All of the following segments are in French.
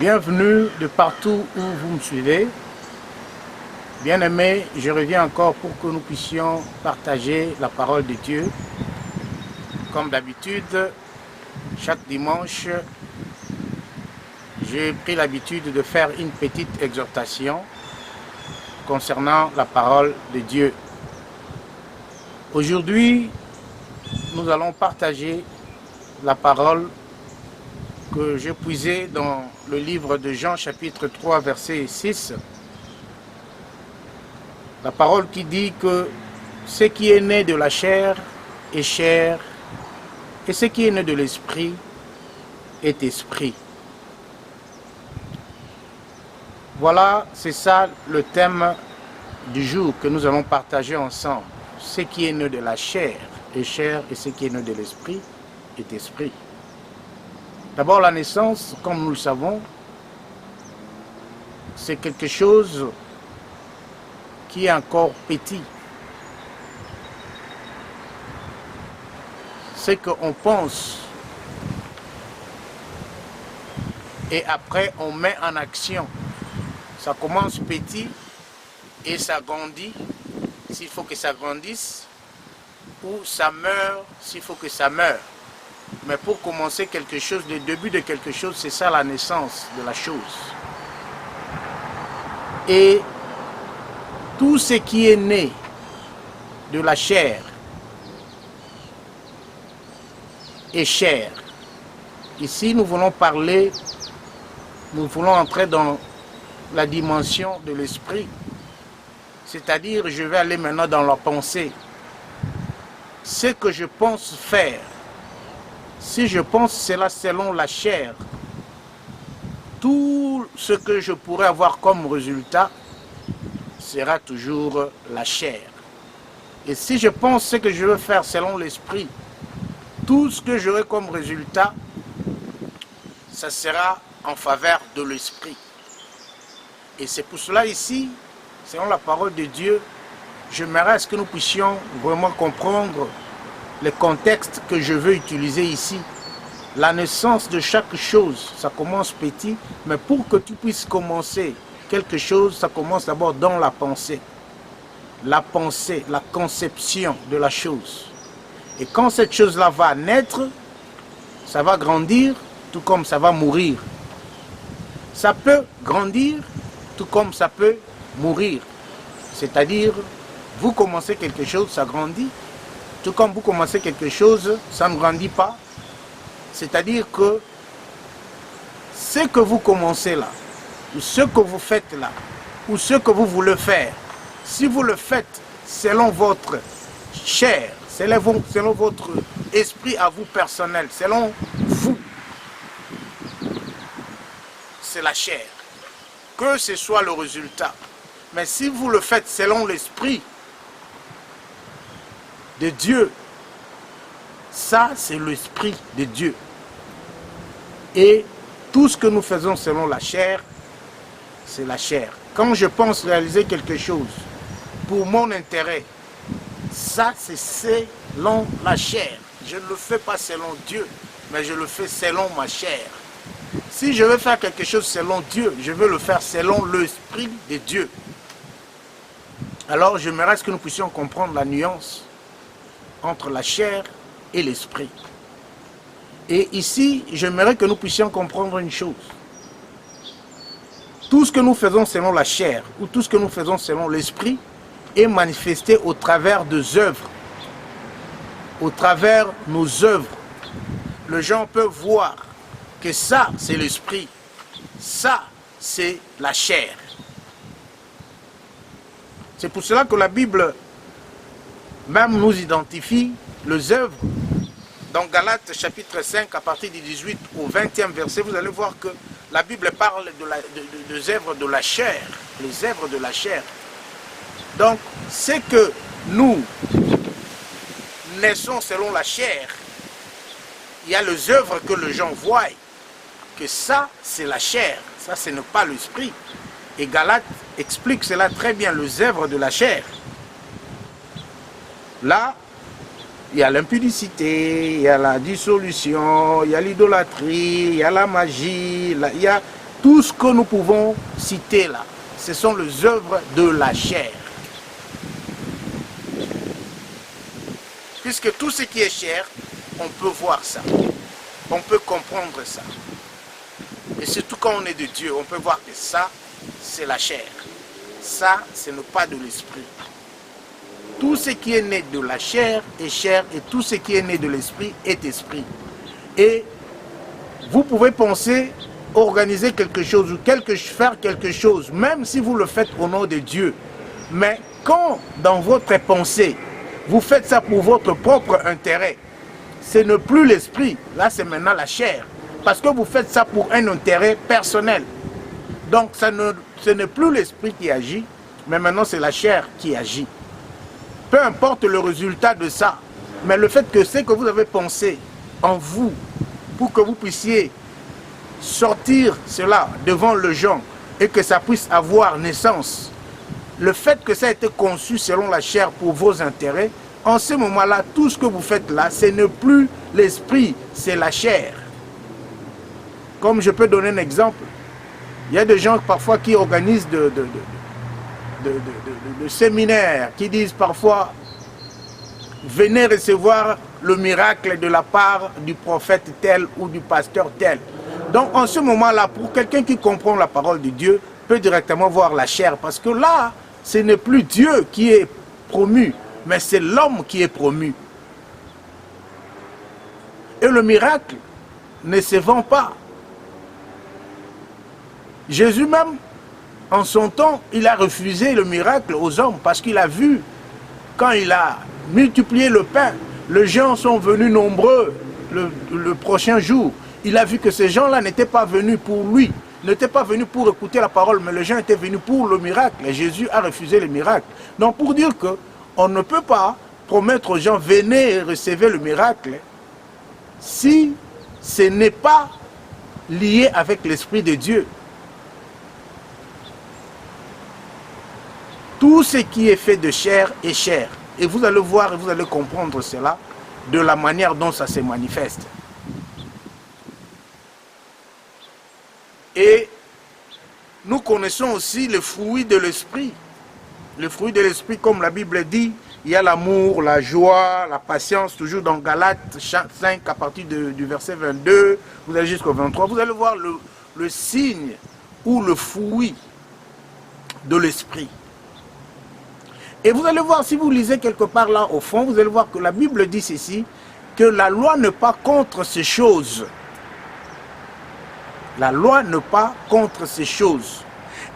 Bienvenue de partout où vous me suivez. Bien-aimés, je reviens encore pour que nous puissions partager la parole de Dieu. Comme d'habitude, chaque dimanche, j'ai pris l'habitude de faire une petite exhortation concernant la parole de Dieu. Aujourd'hui, nous allons partager la parole que j'ai puisée dans le livre de Jean chapitre 3 verset 6. La parole qui dit que ce qui est né de la chair est chair et ce qui est né de l'esprit est esprit. Voilà, c'est ça le thème du jour que nous allons partager ensemble. Ce qui est né de la chair est chair et ce qui est né de l'esprit est esprit. D'abord, la naissance, comme nous le savons, c'est quelque chose qui est encore petit. C'est qu'on pense et après on met en action. Ça commence petit et ça grandit s'il faut que ça grandisse, ou ça meurt s'il faut que ça meure. Mais pour commencer quelque chose, le début de quelque chose, c'est ça la naissance de la chose. Et tout ce qui est né de la chair est chair. Ici, nous voulons parler, nous voulons entrer dans la dimension de l'esprit. C'est-à-dire, je vais aller maintenant dans la pensée. Ce que je pense faire, si je pense cela selon la chair, tout ce que je pourrais avoir comme résultat sera toujours la chair. Et si je pense ce que je veux faire selon l'esprit, tout ce que j'aurai comme résultat, ça sera en faveur de l'esprit. Et c'est pour cela ici, selon la parole de Dieu, j'aimerais à ce que nous puissions vraiment comprendre le contexte que je veux utiliser ici. La naissance de chaque chose, ça commence petit, mais pour que tu puisses commencer quelque chose, ça commence d'abord dans la pensée. La pensée, la conception de la chose. Et quand cette chose-là va naître, ça va grandir, tout comme ça va mourir. Ça peut grandir, tout comme ça peut mourir. C'est-à-dire, vous commencez quelque chose, ça grandit. Tout comme vous commencez quelque chose, ça ne grandit pas. C'est-à-dire que ce que vous commencez là, ou ce que vous faites là, ou ce que vous voulez faire, si vous le faites selon votre chair, selon votre esprit à vous personnel, selon vous, c'est la chair. Que ce soit le résultat. Mais si vous le faites selon l'esprit de Dieu, ça c'est l'esprit de Dieu. Et tout ce que nous faisons selon la chair, c'est la chair. Quand je pense réaliser quelque chose pour mon intérêt, ça c'est selon la chair. Je ne le fais pas selon Dieu, mais je le fais selon ma chair. Si je veux faire quelque chose selon Dieu, je veux le faire selon l'esprit de Dieu. Alors j'aimerais que nous puissions comprendre la nuance entre la chair et l'esprit. Et ici, j'aimerais que nous puissions comprendre une chose. Tout ce que nous faisons selon la chair, ou tout ce que nous faisons selon l'esprit, est manifesté au travers des œuvres. Au travers nos œuvres. Les gens peuvent voir que ça, c'est l'esprit. Ça, c'est la chair. C'est pour cela que la Bible même nous identifie les œuvres. Dans Galates chapitre 5, à partir du 18 au 20e verset, vous allez voir que la Bible parle des œuvres de la chair. Les œuvres de la chair. Donc, c'est que nous naissons selon la chair. Il y a les œuvres que les gens voient. Que ça, c'est la chair. Ça, ce n'est pas l'esprit. Et Galates explique cela très bien, les œuvres de la chair. Là, il y a l'impudicité, il y a la dissolution, il y a l'idolâtrie, il y a la magie, il y a tout ce que nous pouvons citer là, ce sont les œuvres de la chair. Puisque tout ce qui est chair, on peut voir ça. On peut comprendre ça. Et surtout quand on est de Dieu, on peut voir que ça, c'est la chair. Ça, ce n'est pas de l'esprit. Tout ce qui est né de la chair est chair et tout ce qui est né de l'esprit est esprit. Et vous pouvez penser, organiser quelque chose ou faire quelque chose, même si vous le faites au nom de Dieu. Mais quand dans votre pensée, vous faites ça pour votre propre intérêt, ce n'est plus l'esprit, là c'est maintenant la chair. Parce que vous faites ça pour un intérêt personnel. Donc ce n'est plus l'esprit qui agit, mais maintenant c'est la chair qui agit. Peu importe le résultat de ça, mais le fait que ce que vous avez pensé en vous, pour que vous puissiez sortir cela devant les gens et que ça puisse avoir naissance, le fait que ça a été conçu selon la chair pour vos intérêts, en ce moment-là, tout ce que vous faites là, ce n'est plus l'esprit, c'est la chair. Comme je peux donner un exemple, il y a des gens parfois qui organisent de séminaires, qui disent parfois « Venez recevoir le miracle de la part du prophète tel ou du pasteur tel ». Donc en ce moment-là, pour quelqu'un qui comprend la parole de Dieu, peut directement voir la chair. Parce que là, ce n'est plus Dieu qui est promu, mais c'est l'homme qui est promu. Et le miracle ne se vend pas. Jésus même, en son temps, il a refusé le miracle aux hommes parce qu'il a vu, quand il a multiplié le pain, les gens sont venus nombreux le prochain jour. Il a vu que ces gens-là n'étaient pas venus pour lui, n'étaient pas venus pour écouter la parole, mais les gens étaient venus pour le miracle. Et Jésus a refusé le miracle. Donc pour dire qu'on ne peut pas promettre aux gens, venez et recevez le miracle, si ce n'est pas lié avec l'Esprit de Dieu. Tout ce qui est fait de chair est chair. Et vous allez voir et vous allez comprendre cela de la manière dont ça se manifeste. Et nous connaissons aussi les fruits de l'esprit. Les fruits de l'esprit, comme la Bible dit, il y a l'amour, la joie, la patience, toujours dans Galates 5, à partir du verset 22, vous allez jusqu'au 23. Vous allez voir le signe ou le fruit de l'esprit. Et vous allez voir, si vous lisez quelque part là au fond, vous allez voir que la Bible dit ceci, que la loi n'est pas contre ces choses. La loi n'est pas contre ces choses.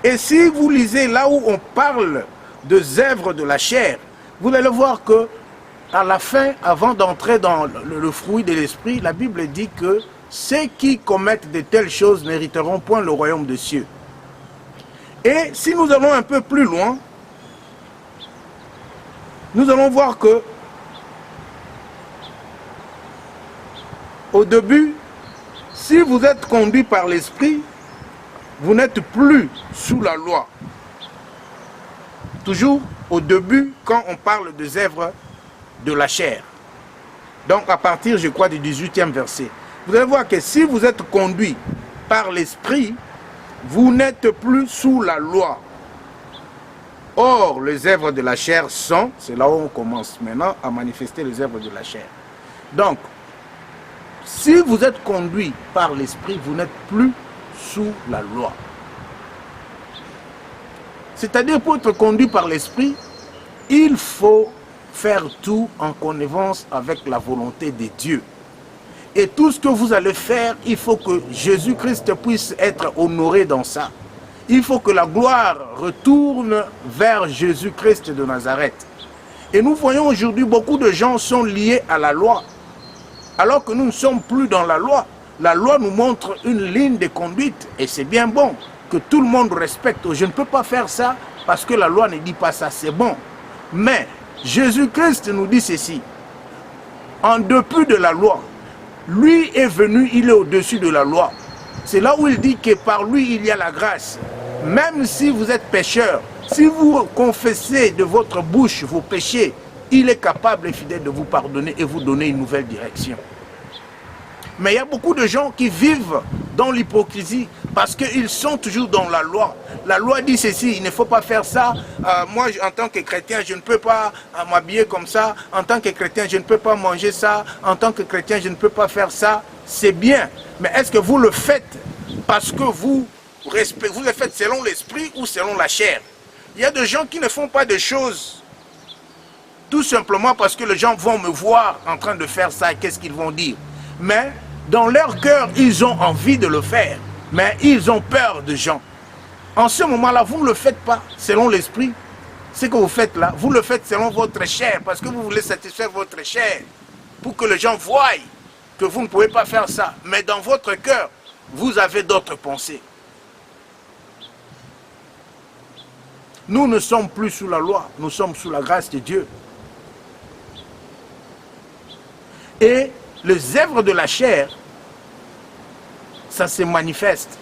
Et si vous lisez là où on parle des œuvres de la chair, vous allez voir que à la fin, avant d'entrer dans le fruit de l'esprit, la Bible dit que ceux qui commettent de telles choses n'hériteront point le royaume des cieux. Et si nous allons un peu plus loin, nous allons voir que au début, si vous êtes conduit par l'esprit, vous n'êtes plus sous la loi. Toujours au début, quand on parle des œuvres de la chair. Donc à partir, je crois, du 18e verset. Vous allez voir que si vous êtes conduit par l'esprit, vous n'êtes plus sous la loi. Or, les œuvres de la chair sont, c'est là où on commence maintenant à manifester les œuvres de la chair. Donc, si vous êtes conduit par l'esprit, vous n'êtes plus sous la loi. C'est-à-dire, pour être conduit par l'esprit, il faut faire tout en connivence avec la volonté de Dieu. Et tout ce que vous allez faire, il faut que Jésus-Christ puisse être honoré dans ça. Il faut que la gloire retourne vers Jésus-Christ de Nazareth. Et nous voyons aujourd'hui beaucoup de gens sont liés à la loi. Alors que nous ne sommes plus dans la loi. La loi nous montre une ligne de conduite. Et c'est bien bon que tout le monde respecte. Je ne peux pas faire ça parce que la loi ne dit pas ça. C'est bon. Mais Jésus-Christ nous dit ceci. En dépit de la loi, lui est venu, il est au-dessus de la loi. C'est là où il dit que par lui, il y a la grâce. Même si vous êtes pécheur, si vous confessez de votre bouche vos péchés, il est capable et fidèle de vous pardonner et vous donner une nouvelle direction. Mais il y a beaucoup de gens qui vivent dans l'hypocrisie, parce qu'ils sont toujours dans la loi. La loi dit ceci, il ne faut pas faire ça. Moi, en tant que chrétien, je ne peux pas m'habiller comme ça. En tant que chrétien, je ne peux pas manger ça. En tant que chrétien, je ne peux pas faire ça. C'est bien. Mais est-ce que vous le faites parce que vous le faites selon l'esprit ou selon la chair? Il y a des gens qui ne font pas de choses tout simplement parce que les gens vont me voir en train de faire ça. Qu'est-ce qu'ils vont dire? Mais dans leur cœur, ils ont envie de le faire. Mais ils ont peur de gens. En ce moment-là, vous ne le faites pas selon l'esprit. Ce que vous faites là, vous le faites selon votre chair. Parce que vous voulez satisfaire votre chair. Pour que les gens voient que vous ne pouvez pas faire ça. Mais dans votre cœur, vous avez d'autres pensées. Nous ne sommes plus sous la loi. Nous sommes sous la grâce de Dieu. Et les œuvres de la chair, ça se manifeste.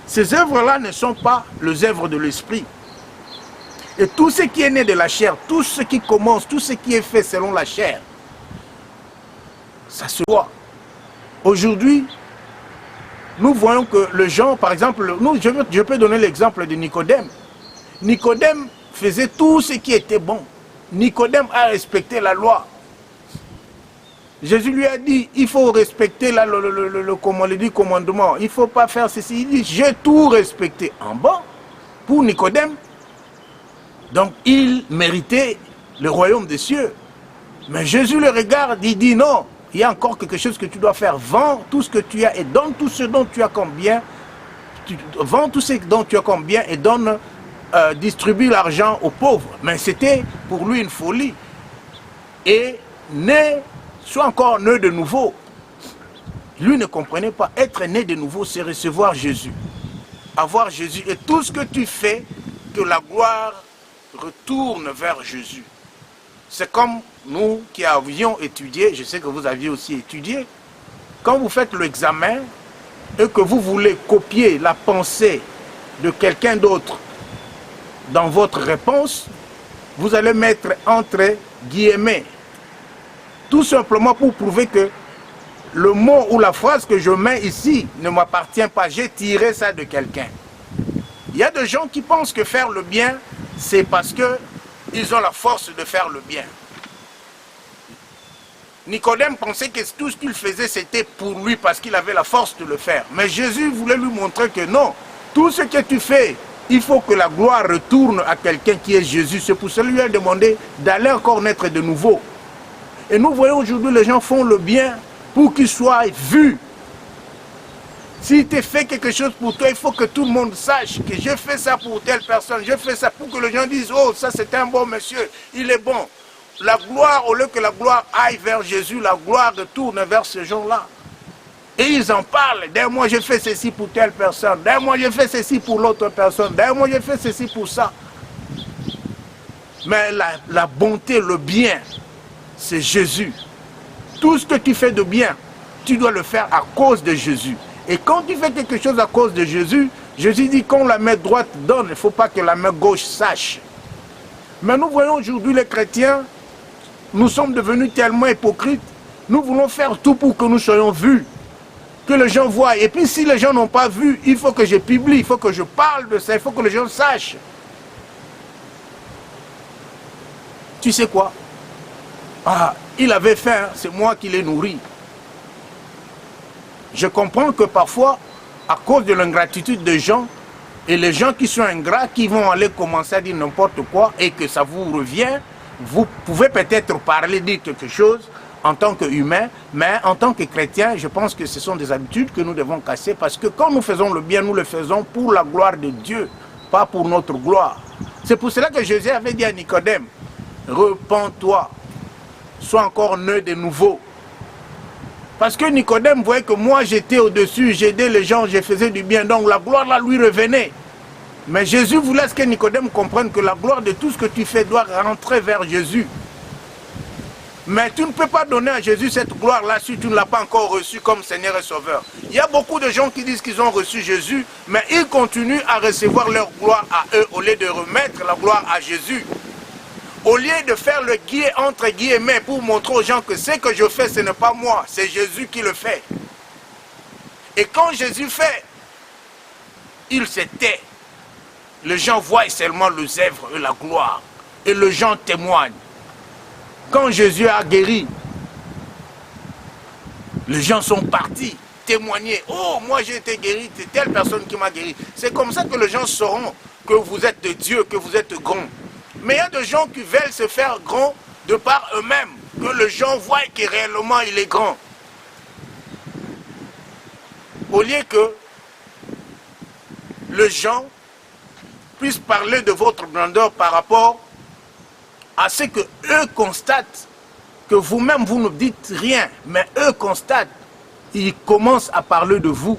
Ces œuvres-là ne sont pas les œuvres de l'esprit. Et tout ce qui est né de la chair, tout ce qui commence, tout ce qui est fait selon la chair, ça se voit. Aujourd'hui, nous voyons que les gens, par exemple, je peux donner l'exemple de Nicodème. Nicodème faisait tout ce qui était bon. Nicodème a respecté la loi. Jésus lui a dit, il faut respecter le commandement. Il ne faut pas faire ceci. Il dit, j'ai tout respecté. En bas, pour Nicodème, donc il méritait le royaume des cieux. Mais Jésus le regarde, il dit, non, il y a encore quelque chose que tu dois faire. Vends tout ce que tu as et donne tout ce dont tu as comme bien. Vends tout ce dont tu as comme bien et donne, distribue l'argent aux pauvres. Mais c'était pour lui une folie. Et soit encore né de nouveau. Lui ne comprenait pas. Être né de nouveau, c'est recevoir Jésus. Avoir Jésus. Et tout ce que tu fais, que la gloire retourne vers Jésus. C'est comme nous qui avions étudié, je sais que vous aviez aussi étudié, quand vous faites l'examen et que vous voulez copier la pensée de quelqu'un d'autre dans votre réponse, vous allez mettre entre guillemets. Tout simplement pour prouver que le mot ou la phrase que je mets ici ne m'appartient pas. J'ai tiré ça de quelqu'un. Il y a des gens qui pensent que faire le bien, c'est parce qu'ils ont la force de faire le bien. Nicodème pensait que tout ce qu'il faisait, c'était pour lui parce qu'il avait la force de le faire. Mais Jésus voulait lui montrer que non, tout ce que tu fais, il faut que la gloire retourne à quelqu'un qui est Jésus. C'est pour cela qu'il lui a demandé d'aller encore naître de nouveau. Et nous voyons aujourd'hui, les gens font le bien pour qu'ils soient vus. Si tu fais quelque chose pour toi, il faut que tout le monde sache que je fais ça pour telle personne. Je fais ça pour que les gens disent, oh, ça c'est un bon monsieur, il est bon. La gloire, au lieu que la gloire aille vers Jésus, la gloire retourne vers ces gens-là. Et ils en parlent. D'ailleurs, moi, j'ai fait ceci pour telle personne. D'ailleurs, moi, j'ai fait ceci pour l'autre personne. D'ailleurs, moi, j'ai fait ceci pour ça. Mais la bonté, le bien, c'est Jésus. Tout ce que tu fais de bien, tu dois le faire à cause de Jésus. Et quand tu fais quelque chose à cause de Jésus, Jésus dit quand la main droite donne, il ne faut pas que la main gauche sache. Mais nous voyons aujourd'hui les chrétiens, nous sommes devenus tellement hypocrites, nous voulons faire tout pour que nous soyons vus, que les gens voient. Et puis si les gens n'ont pas vu, il faut que je publie, il faut que je parle de ça, il faut que les gens sachent. Tu sais quoi? Ah, il avait faim, c'est moi qui l'ai nourri. Je comprends que parfois, à cause de l'ingratitude des gens, et les gens qui sont ingrats, qui vont aller commencer à dire n'importe quoi, et que ça vous revient, vous pouvez peut-être parler, dire quelque chose en tant qu'humain, mais en tant que chrétien, je pense que ce sont des habitudes que nous devons casser, parce que quand nous faisons le bien, nous le faisons pour la gloire de Dieu, pas pour notre gloire. C'est pour cela que Jésus avait dit à Nicodème, repens-toi, sois encore né de nouveau. Parce que Nicodème voyait que moi j'étais au-dessus, j'aidais les gens, je faisais du bien, donc la gloire là lui revenait. Mais Jésus voulait que Nicodème comprenne que la gloire de tout ce que tu fais doit rentrer vers Jésus. Mais tu ne peux pas donner à Jésus cette gloire-là si tu ne l'as pas encore reçu comme Seigneur et Sauveur. Il y a beaucoup de gens qui disent qu'ils ont reçu Jésus, mais ils continuent à recevoir leur gloire à eux au lieu de remettre la gloire à Jésus. Au lieu de faire le guillet entre guillemets pour montrer aux gens que ce que je fais, ce n'est pas moi, c'est Jésus qui le fait. Et quand Jésus fait, il se tait. Les gens voient seulement les œuvres et la gloire. Et les gens témoignent. Quand Jésus a guéri, les gens sont partis témoigner. Oh, moi j'ai été guéri, c'est telle personne qui m'a guéri. C'est comme ça que les gens sauront que vous êtes de Dieu, que vous êtes grand. Mais il y a des gens qui veulent se faire grands de par eux-mêmes, que les gens voient que réellement il est grand. Au lieu que les gens puissent parler de votre grandeur par rapport à ce que eux constatent, que vous-même vous ne dites rien, mais eux constatent, ils commencent à parler de vous,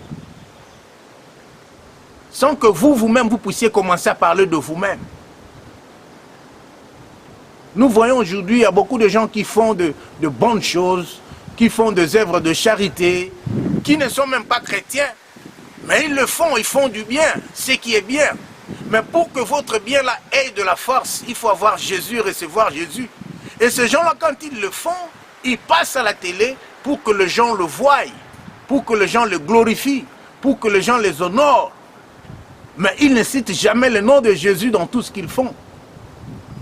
sans que vous-même vous puissiez commencer à parler de vous-même. Nous voyons aujourd'hui, il y a beaucoup de gens qui font de bonnes choses, qui font des œuvres de charité, qui ne sont même pas chrétiens, mais ils le font, ils font du bien, ce qui est bien. Mais pour que votre bien-là ait de la force, il faut avoir Jésus, recevoir Jésus. Et ces gens-là, quand ils le font, ils passent à la télé pour que les gens le voient, pour que les gens le glorifient, pour que les gens les honorent. Mais ils ne citent jamais le nom de Jésus dans tout ce qu'ils font.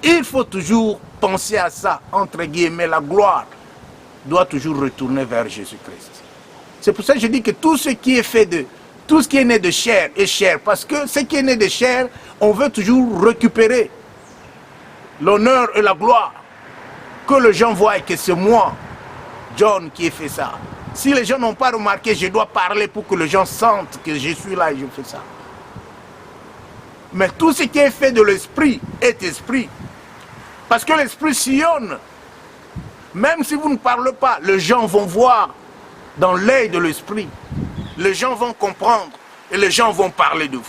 Il faut toujours penser à ça, entre guillemets, la gloire doit toujours retourner vers Jésus-Christ. C'est pour ça que je dis que tout ce qui est fait de, tout ce qui est né de chair est chair, parce que ce qui est né de chair, on veut toujours récupérer l'honneur et la gloire. Que les gens voient que c'est moi, John, qui ai fait ça. Si les gens n'ont pas remarqué, je dois parler pour que les gens sentent que je suis là et je fais ça. Mais tout ce qui est fait de l'esprit est esprit. Parce que l'esprit sillonne. Même si vous ne parlez pas, les gens vont voir dans l'œil de l'esprit. Les gens vont comprendre et les gens vont parler de vous.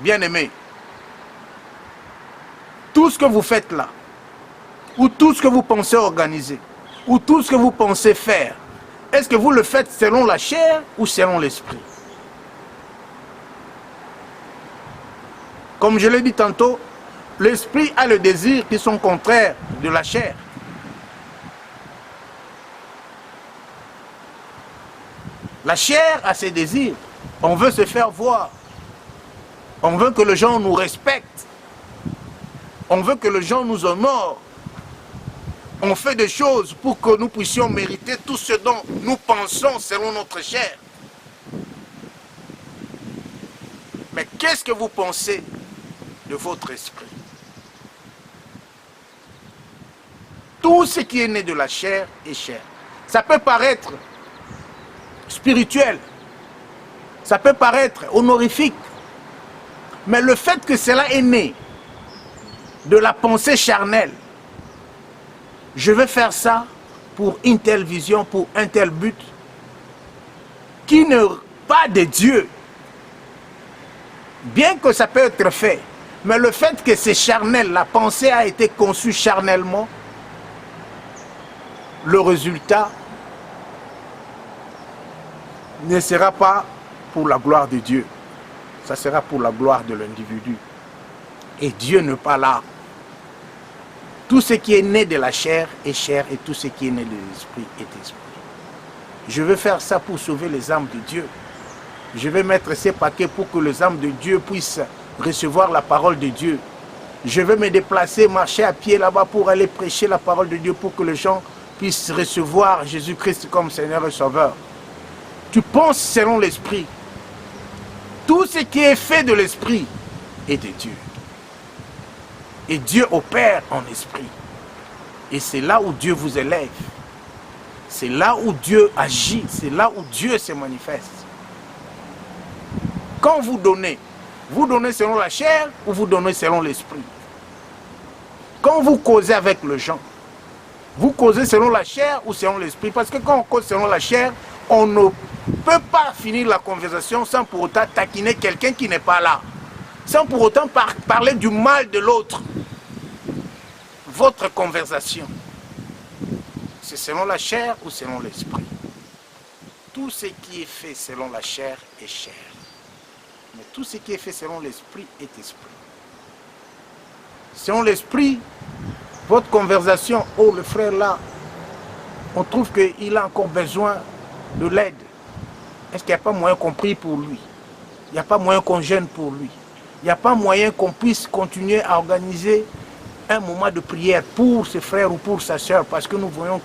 Bien-aimés, tout ce que vous faites là, ou tout ce que vous pensez organiser, ou tout ce que vous pensez faire, est-ce que vous le faites selon la chair ou selon l'esprit? Comme je l'ai dit tantôt, l'esprit a le désir qui sont contraires de la chair. La chair a ses désirs. On veut se faire voir. On veut que les gens nous respectent. On veut que les gens nous honorent. On fait des choses pour que nous puissions mériter tout ce dont nous pensons selon notre chair. Mais qu'est-ce que vous pensez de votre esprit? Tout ce qui est né de la chair est chair. Ça peut paraître spirituel, ça peut paraître honorifique, mais le fait que cela est né de la pensée charnelle, je vais faire ça pour une telle vision, pour un tel but, qui n'est pas de Dieu, bien que ça peut être fait, mais le fait que c'est charnel, la pensée a été conçue charnellement, le résultat ne sera pas pour la gloire de Dieu, ça sera pour la gloire de l'individu. Et Dieu n'est pas là. Tout ce qui est né de la chair est chair et tout ce qui est né de l'esprit est esprit. Je veux faire ça pour sauver les âmes de Dieu. Je vais mettre ces paquets pour que les âmes de Dieu puissent recevoir la parole de Dieu. Je vais me déplacer, marcher à pied là-bas pour aller prêcher la parole de Dieu pour que les gens puissent recevoir Jésus-Christ comme Seigneur et Sauveur. Tu penses selon l'esprit. Tout ce qui est fait de l'esprit est de Dieu. Et Dieu opère en esprit. Et c'est là où Dieu vous élève. C'est là où Dieu agit. C'est là où Dieu se manifeste. Quand vous donnez selon la chair ou vous donnez selon l'esprit? Quand vous causez avec les gens, vous causez selon la chair ou selon l'esprit? Parce que quand on cause selon la chair, on ne peut pas finir la conversation sans pour autant taquiner quelqu'un qui n'est pas là. Sans pour autant parler du mal de l'autre. Votre conversation, c'est selon la chair ou selon l'esprit? Tout ce qui est fait selon la chair est chair. Mais tout ce qui est fait selon l'esprit est esprit. Selon l'esprit, votre conversation, oh le frère là, on trouve qu'il a encore besoin de l'aide. Est-ce qu'il n'y a pas moyen qu'on prie pour lui? Il n'y a pas moyen qu'on jeûne pour lui? Il n'y a pas moyen qu'on puisse continuer à organiser un moment de prière pour ses frères ou pour sa soeur, parce que nous voyons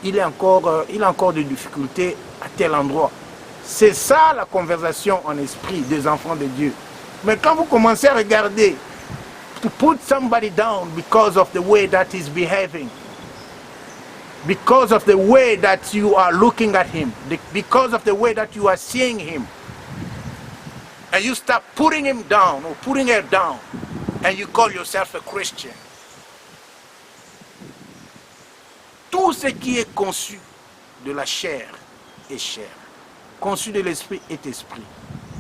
qu'il a encore des difficultés à tel endroit. C'est ça la conversation en esprit des enfants de Dieu. Mais quand vous commencez à regarder, to put somebody down because of the way that he's behaving, because of the way that you are looking at him, because of the way that you are seeing him, and you start putting him down or putting her down, and you call yourself a Christian. Tout ce qui est conçu de la chair est chair, conçu de l'esprit est esprit.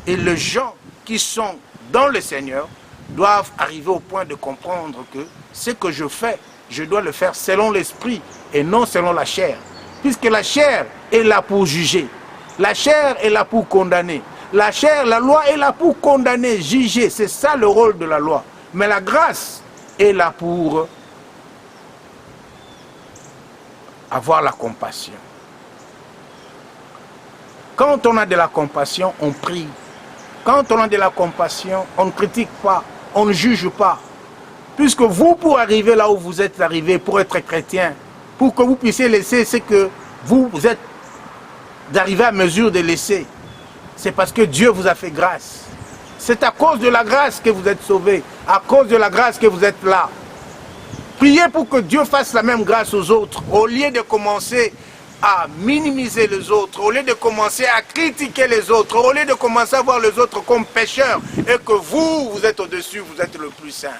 Et les gens qui sont dans le Seigneur doivent arriver au point de comprendre que ce que je fais, je dois le faire selon l'esprit et non selon la chair. Puisque la chair est là pour juger, la chair est là pour condamner. La chair, la loi est là pour condamner, juger. C'est ça le rôle de la loi. Mais la grâce est là pour avoir la compassion. Quand on a de la compassion, on prie. Quand on a de la compassion, on ne critique pas, on ne juge pas. Puisque vous, pour arriver là où vous êtes arrivé, pour être chrétien, pour que vous puissiez laisser ce que vous êtes d'arriver à mesure de laisser, c'est parce que Dieu vous a fait grâce. C'est à cause de la grâce que vous êtes sauvés, à cause de la grâce que vous êtes là. Priez pour que Dieu fasse la même grâce aux autres, au lieu de commencer à minimiser les autres, au lieu de commencer à critiquer les autres, au lieu de commencer à voir les autres comme pécheurs, et que vous êtes au-dessus, vous êtes le plus saint.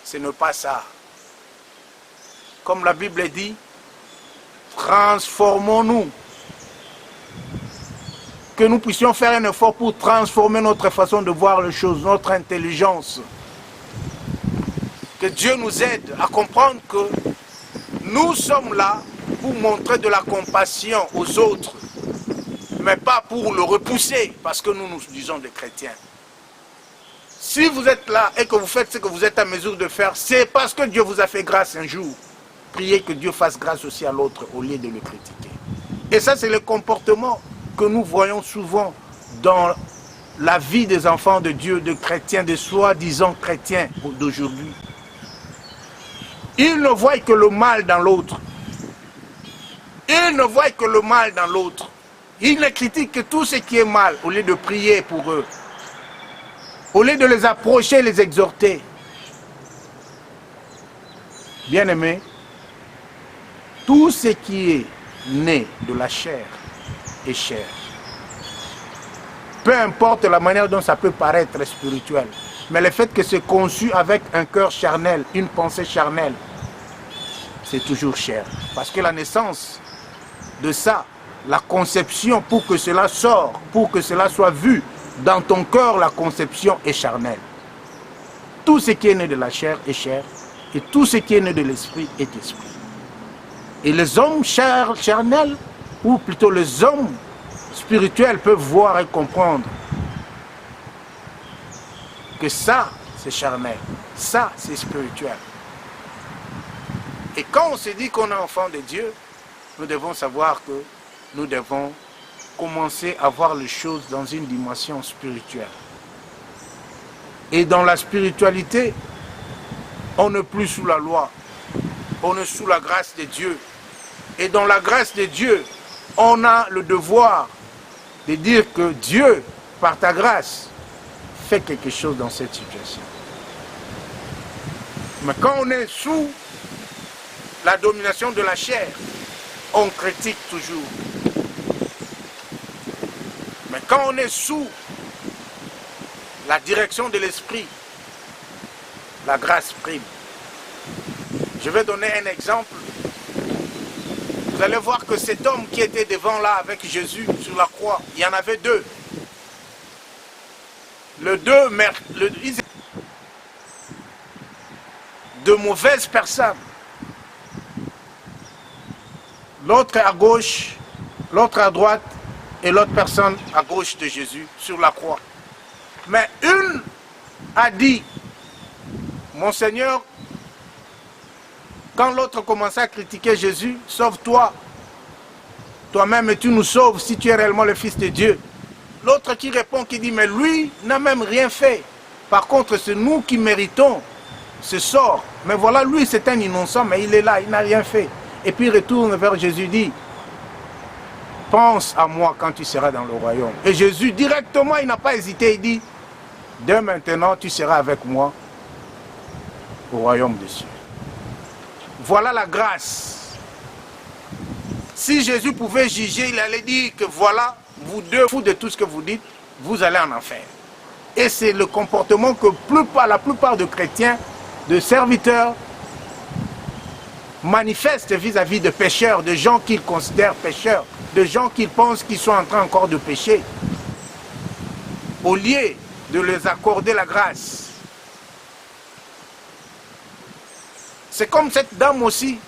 Ce n'est pas ça. Comme la Bible dit, transformons-nous. Que nous puissions faire un effort pour transformer notre façon de voir les choses, notre intelligence. Que Dieu nous aide à comprendre que nous sommes là pour montrer de la compassion aux autres, mais pas pour le repousser, parce que nous disons des chrétiens. Si vous êtes là et que vous faites ce que vous êtes à mesure de faire, c'est parce que Dieu vous a fait grâce un jour. Priez que Dieu fasse grâce aussi à l'autre au lieu de le critiquer. Et ça, c'est le comportement que nous voyons souvent dans la vie des enfants de Dieu, de chrétiens, de soi-disant chrétiens d'aujourd'hui. Ils ne voient que le mal dans l'autre. Ils ne voient que le mal dans l'autre. Ils ne critiquent que tout ce qui est mal au lieu de prier pour eux. Au lieu de les approcher, les exhorter. Bien-aimés, tout ce qui est né de la chair est chair. Peu importe la manière dont ça peut paraître spirituel, mais le fait que c'est conçu avec un cœur charnel, une pensée charnelle, c'est toujours chair. Parce que la naissance de ça, la conception pour que cela sorte, pour que cela soit vu, dans ton cœur, la conception est charnelle. Tout ce qui est né de la chair est chair, et tout ce qui est né de l'esprit est esprit. Et les hommes charnels, ou plutôt les hommes spirituels, peuvent voir et comprendre que ça, c'est charnel, ça, c'est spirituel. Et quand on se dit qu'on est enfant de Dieu, nous devons savoir que nous devons commencer à voir les choses dans une dimension spirituelle. Et dans la spiritualité, on n'est plus sous la loi, on est sous la grâce de Dieu. Et dans la grâce de Dieu, on a le devoir de dire que Dieu, par ta grâce, fait quelque chose dans cette situation. Mais quand on est sous la domination de la chair, on critique toujours. Mais quand on est sous la direction de l'esprit, la grâce prime. Je vais donner un exemple. Vous allez voir que cet homme qui était devant là avec Jésus sur la croix, il y en avait deux. De mauvaises personnes. L'autre à gauche, l'autre à droite et l'autre personne à gauche de Jésus sur la croix. Mais une a dit, mon Seigneur, quand l'autre commençait à critiquer Jésus, sauve-toi. toi-même tu nous sauves si tu es réellement le Fils de Dieu. L'autre qui répond, qui dit, mais lui n'a même rien fait. Par contre, c'est nous qui méritons ce sort. Mais voilà, lui c'est un innocent, mais il est là, il n'a rien fait. Et puis il retourne vers Jésus, dit, pense à moi quand tu seras dans le royaume. Et Jésus, directement, il n'a pas hésité, il dit, dès maintenant, tu seras avec moi au royaume des cieux. Voilà la grâce. Si Jésus pouvait juger, il allait dire que voilà, vous deux, fous de tout ce que vous dites, vous allez en enfer. Et c'est le comportement que la plupart de chrétiens, de serviteurs, manifestent vis-à-vis de pécheurs, de gens qu'ils considèrent pécheurs, de gens qu'ils pensent qu'ils sont en train encore de pécher. Au lieu de les accorder la grâce. C'est comme cette dame aussi.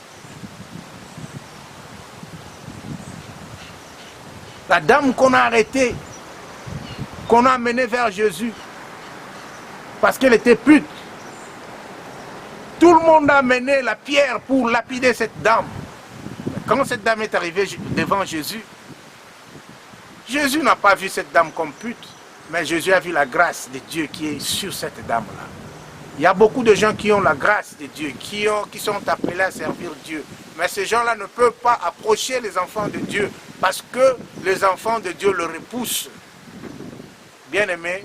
La dame qu'on a arrêtée, qu'on a amenée vers Jésus, parce qu'elle était pute. Tout le monde a amené la pierre pour lapider cette dame. Quand cette dame est arrivée devant Jésus, Jésus n'a pas vu cette dame comme pute, mais Jésus a vu la grâce de Dieu qui est sur cette dame-là. Il y a beaucoup de gens qui ont la grâce de Dieu, qui sont appelés à servir Dieu. Mais ces gens-là ne peuvent pas approcher les enfants de Dieu parce que les enfants de Dieu le repoussent. Bien-aimés,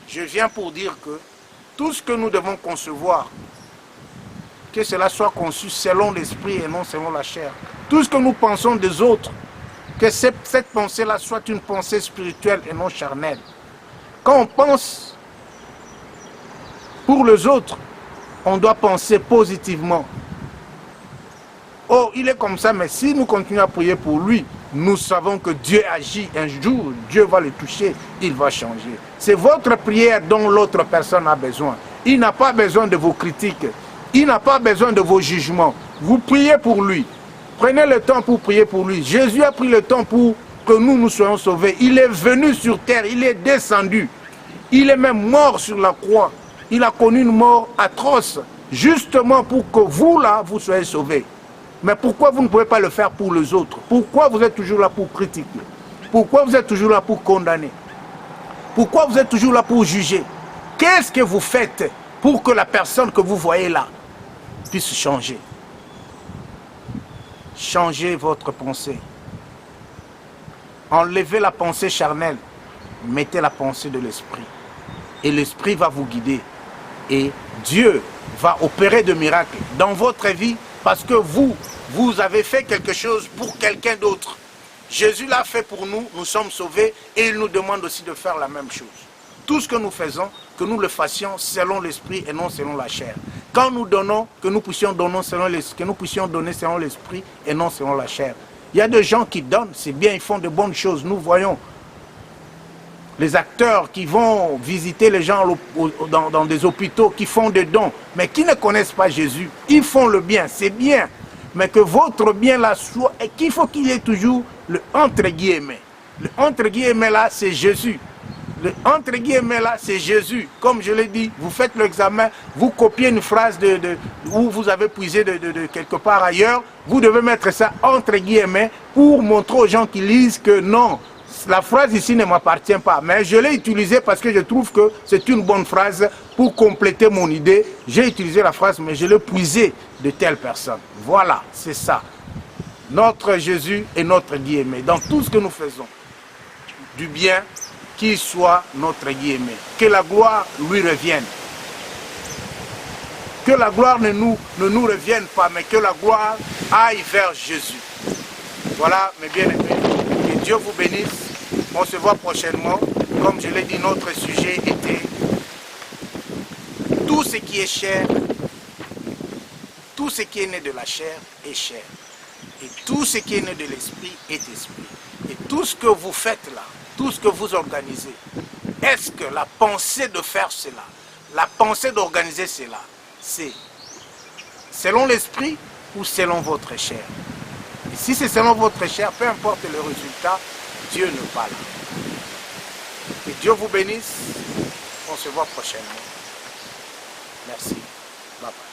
je viens pour dire que tout ce que nous devons concevoir, que cela soit conçu selon l'esprit et non selon la chair. Tout ce que nous pensons des autres, que cette pensée-là soit une pensée spirituelle et non charnelle. Quand on pense pour les autres, on doit penser positivement. Oh, il est comme ça, mais si nous continuons à prier pour lui, nous savons que Dieu agit. Un jour, Dieu va le toucher, il va changer. C'est votre prière dont l'autre personne a besoin. Il n'a pas besoin de vos critiques. Il n'a pas besoin de vos jugements. Vous priez pour lui. Prenez le temps pour prier pour lui. Jésus a pris le temps pour que nous soyons sauvés. Il est venu sur terre, il est descendu. Il est même mort sur la croix. Il a connu une mort atroce, justement pour que vous, là, vous soyez sauvés. Mais pourquoi vous ne pouvez pas le faire pour les autres? Pourquoi vous êtes toujours là pour critiquer? Pourquoi vous êtes toujours là pour condamner? Pourquoi vous êtes toujours là pour juger? Qu'est-ce que vous faites pour que la personne que vous voyez là puisse changer? Changez votre pensée. Enlevez la pensée charnelle. Mettez la pensée de l'esprit. Et l'esprit va vous guider. Et Dieu va opérer de miracles dans votre vie parce que vous avez fait quelque chose pour quelqu'un d'autre. Jésus l'a fait pour nous, nous sommes sauvés et il nous demande aussi de faire la même chose. Tout ce que nous faisons, que nous le fassions selon l'esprit et non selon la chair. Quand nous donnons, que nous puissions donner selon l'esprit et non selon la chair. Il y a des gens qui donnent, c'est bien, ils font de bonnes choses. Nous voyons les acteurs qui vont visiter les gens dans des hôpitaux, qui font des dons, mais qui ne connaissent pas Jésus. Ils font le bien, c'est bien. Mais que votre bien là soit, et qu'il faut qu'il y ait toujours le entre guillemets. Le entre guillemets là, c'est Jésus. Le entre guillemets là, c'est Jésus. Comme je l'ai dit, vous faites l'examen, vous copiez une phrase où vous avez puisé de quelque part ailleurs, vous devez mettre ça entre guillemets pour montrer aux gens qui lisent que non, la phrase ici ne m'appartient pas. Mais je l'ai utilisée parce que je trouve que c'est une bonne phrase pour compléter mon idée. J'ai utilisé la phrase, mais je l'ai puisée de telle personne. Voilà, c'est ça. Notre Jésus est notre guillemets. Dans tout ce que nous faisons, du bien, qu'il soit notre guillemets. Que la gloire lui revienne. Que la gloire ne nous revienne pas, mais que la gloire aille vers Jésus. Voilà, mes bien-aimés. Que Dieu vous bénisse. On se voit prochainement. Comme je l'ai dit, notre sujet était tout ce qui est chair, tout ce qui est né de la chair est chair. Et tout ce qui est né de l'esprit est esprit. Et tout ce que vous faites là, tout ce que vous organisez, est-ce que la pensée de faire cela, la pensée d'organiser cela, c'est selon l'esprit ou selon votre chair? Et si c'est selon votre chair, peu importe le résultat, Dieu ne parle. Que Dieu vous bénisse. On se voit prochainement. Merci. Bye bye.